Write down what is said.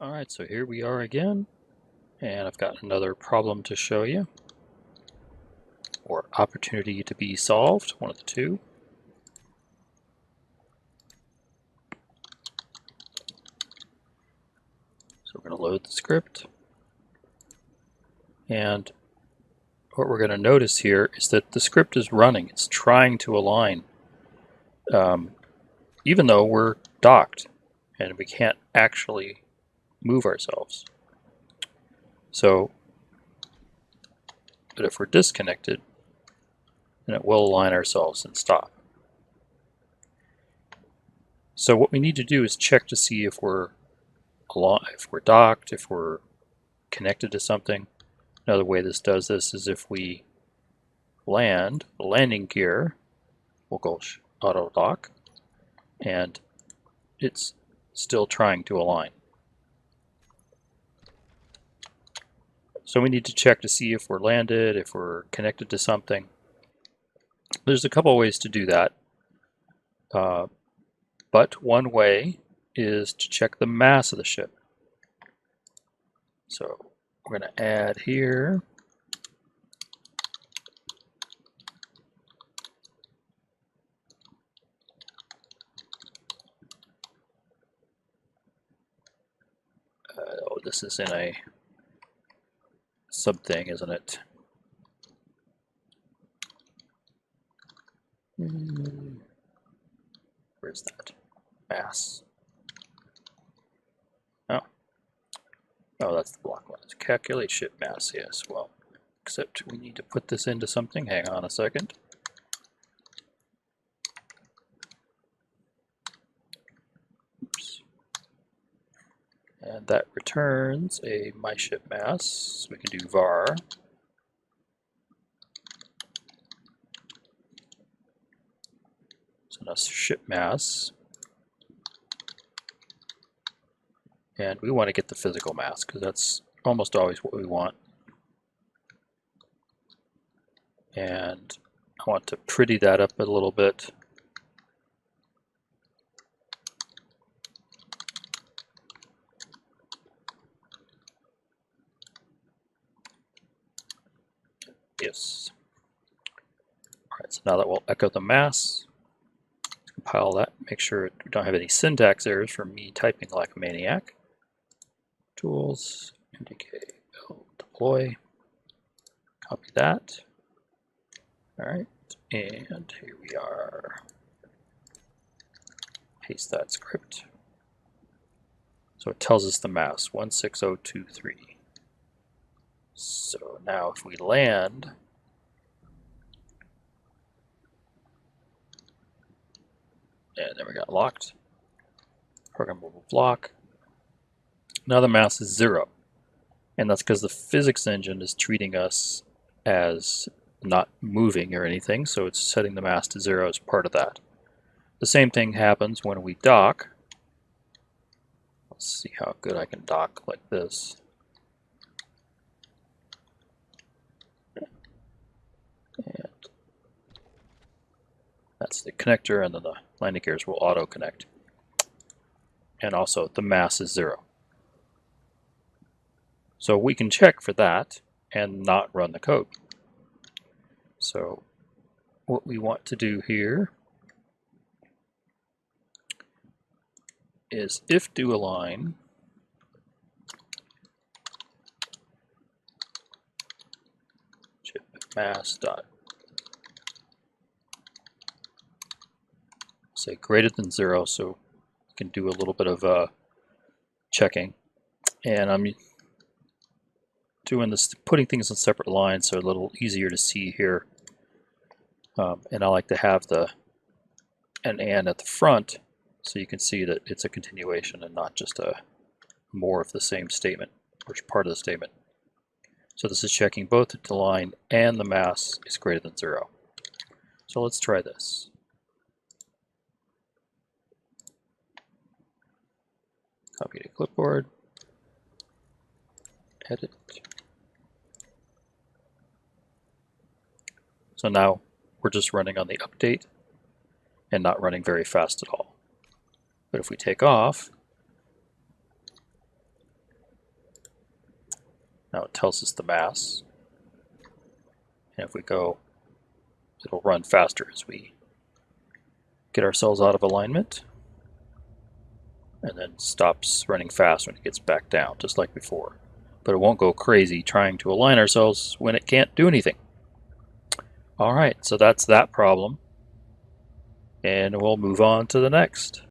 Alright, so here we are again, and I've got another problem to show you, or opportunity to be solved, one of the two. So we're going to load the script, and what we're going to notice here is that the script is running. It's trying to align, even though we're docked, and we can't actually move ourselves. So, but if we're disconnected, then it will align ourselves and stop. So what we need to do is check to see if we're docked, if we're connected to something. Another way this does this is if we land, the landing gear will go auto dock, and it's still trying to align. So we need to check to see if we're landed, if we're connected to something. There's a couple ways to do that, but one way is to check the mass of the ship. So we're going to add here oh, this is in a sub thing, isn't it? Where's that? Mass. Oh, that's the block one. It's calculate ship mass, yes. Well, except we need to put this into something. Hang on a second. Oops. And that returns a my ship mass. So we can do var. So now ship mass. And we want to get the physical mass because that's almost always what we want. And I want to pretty that up a little bit. Yes. All right, so now that will echo the mass. Let's compile that, make sure we don't have any syntax errors from me typing like a maniac. Tools, indicate, deploy, copy that. All right, and here we are. Paste that script. So it tells us the mass, 16023. So now if we land, and then we got locked, programmable block. Now the mass is 0, and that's because the physics engine is treating us as not moving or anything, so it's setting the mass to 0 as part of that. The same thing happens when we dock. Let's see how good I can dock like this. And that's the connector, and then the landing gears will auto connect. And also the mass is 0. So we can check for that and not run the code. So what we want to do here is if do align ship mass dot say greater than 0, so you can do a little bit of checking. And I'm doing this, putting things in separate lines so a little easier to see here. And I like to have the and at the front so you can see that it's a continuation and not just a more of the same statement, or part of the statement. So this is checking both the line and the mass is greater than 0. So let's try this. Copy to clipboard, edit. So now we're just running on the update and not running very fast at all. But if we take off, Now it tells us the mass. And if we go, it'll run faster as we get ourselves out of alignment. And then stops running fast when it gets back down, just like before. But it won't go crazy trying to align ourselves when it can't do anything. Alright, so that's that problem. And we'll move on to the next.